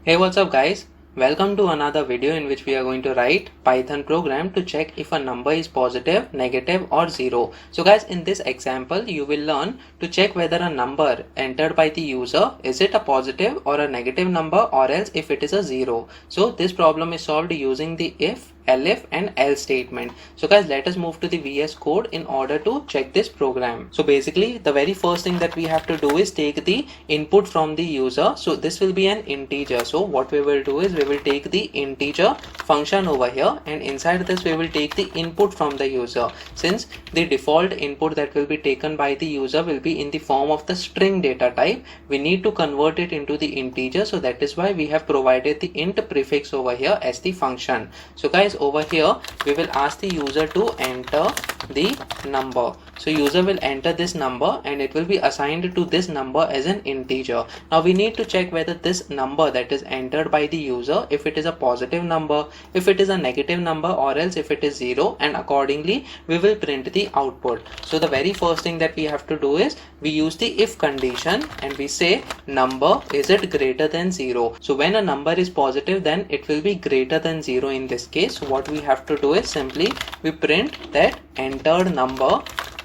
Hey, what's up guys? Welcome to another video in which we are going to write Python program to check if a number is positive, negative or zero. So guys, in this example you will learn to check whether a number entered by the user is it a positive or a negative number, or else if it is a zero. So this problem is solved using the if, elif and else statement. So guys, let us move to the VS Code in order to check this program. So basically the very first thing that we have to do is take the input from the user. So this will be an integer. So what we will do is we will take the integer function over here, and inside this we will take the input from the user. Since the default input that will be taken by the user will be in the form of the string data type, we need to convert it into the integer. So that is why we have provided the int prefix over here as the function. So guys, over here we will ask the user to enter the number. So user will enter this number and it will be assigned to this number as an integer. Now we need to check whether this number that is entered by the user, if it is a positive number, if it is a negative number, or else if it is zero, and accordingly we will print the output. So the very first thing that we have to do is we use the if condition and we say number is it greater than zero. So when a number is positive, then it will be greater than zero in this case. So what we have to do is simply we print that entered number.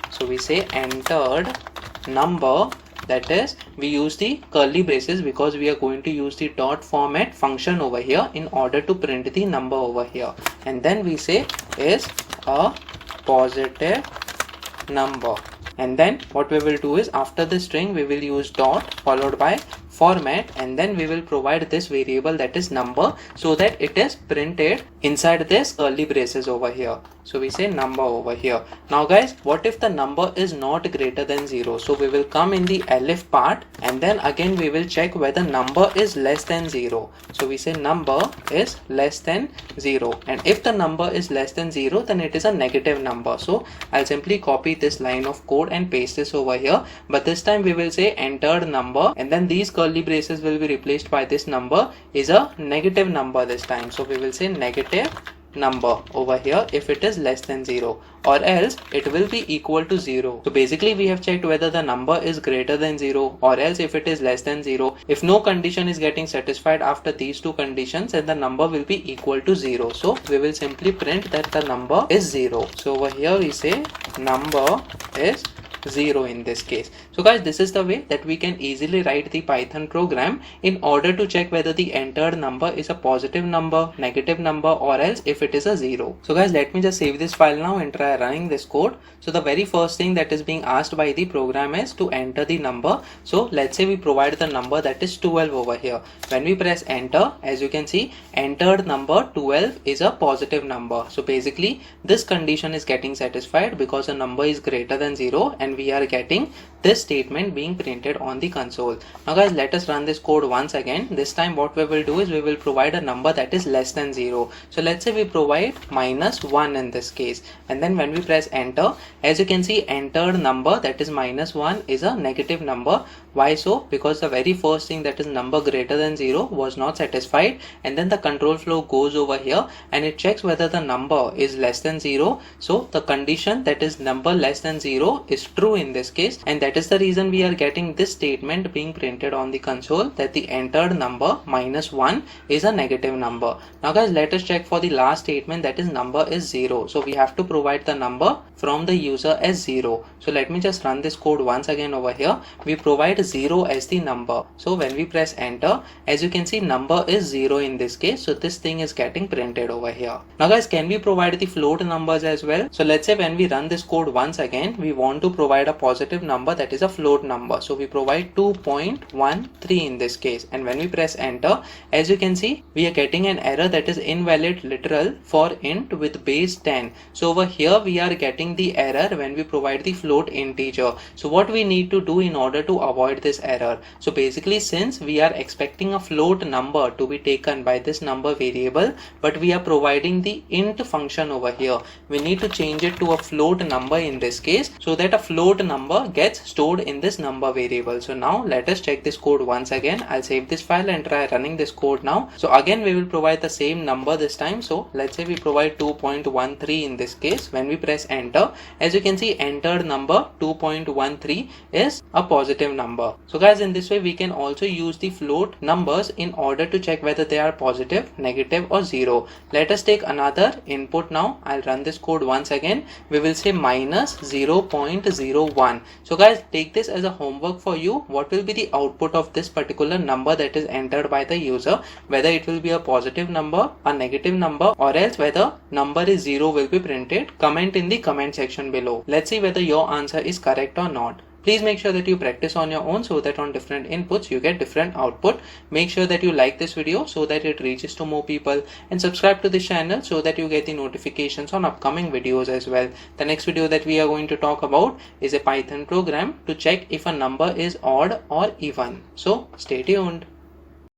So we say entered number, that is we use the curly braces because we are going to use the dot format function over here in order to print the number over here, and then we say is a positive number. And then what we will do is after the string we will use dot followed by format, and then we will provide this variable that is number, so that it is printed inside this curly braces over here. So we say number over here. Now guys, what if the number is not greater than zero? So we will come in the elif part, and then again we will check whether number is less than zero. So we say number is less than zero, and if the number is less than zero, then it is a negative number. So I'll simply copy this line of code and paste this over here, but this time we will say entered number, and then these curly braces will be replaced by this number is a negative number this time. So we will say negative number over here if it is less than zero, or else it will be equal to zero. So basically we have checked whether the number is greater than zero, or else if it is less than zero. If no condition is getting satisfied after these two conditions, then the number will be equal to zero. So we will simply print that the number is zero. So over here we say number is 0 in this case. So guys, this is the way that we can easily write the Python program in order to check whether the entered number is a positive number, negative number, or else if it is a 0. So guys, let me just save this file now and try running this code. So the very first thing that is being asked by the program is to enter the number. So let's say we provide the number that is 12 over here. When we press enter, as you can see, entered number 12 is a positive number. So basically this condition is getting satisfied because the number is greater than 0, and we are getting this statement being printed on the console. Now guys, let us run this code once again. This time what we will do is we will provide a number that is less than 0. So let's say we provide -1 in this case, and then when we press enter, as you can see, entered number that is -1 is a negative number. Why so? Because the very first thing, that is number greater than 0, was not satisfied, and then the control flow goes over here and it checks whether the number is less than 0. So the condition, that is number less than 0, is true in this case, and that is the reason we are getting this statement being printed on the console, that the entered number -1 is a negative number. Now guys, let us check for the last statement, that is number is 0. So we have to provide the number from the user as 0. So let me just run this code once again over here. We provide 0 as the number. So when we press enter, as you can see, number is 0 in this case. So this thing is getting printed over here. Now guys, can we provide the float numbers as well? So let's say when we run this code once again, we want to provide a positive number, that is a float number. So we provide 2.13 in this case, and when we press enter, as you can see, we are getting an error, that is invalid literal for int with base 10. So over here we are getting the error when we provide the float integer. So what we need to do in order to avoid this error? So basically, since we are expecting a float number to be taken by this number variable, but we are providing the int function over here, we need to change it to a float number in this case, so that a float number gets stored in this number variable. So now let us check this code once again. I'll save this file and try running this code now. So again we will provide the same number this time. So let's say we provide 2.13 in this case. When we press enter, as you can see, entered number 2.13 is a positive number. So guys, in this way we can also use the float numbers in order to check whether they are positive, negative or 0. Let us take another input now. I'll run this code once again. We will say minus 0.01. So guys, take this as a homework for you. What will be the output of this particular number that is entered by the user, whether it will be a positive number, a negative number, or else whether number is 0 will be printed. Comment in the comment section below. Let's see whether your answer is correct or not. Please make sure that you practice on your own so that on different inputs you get different output. Make sure that you like this video so that it reaches to more people, and subscribe to this channel so that you get the notifications on upcoming videos as well. The next video that we are going to talk about is a Python program to check if a number is odd or even. So stay tuned.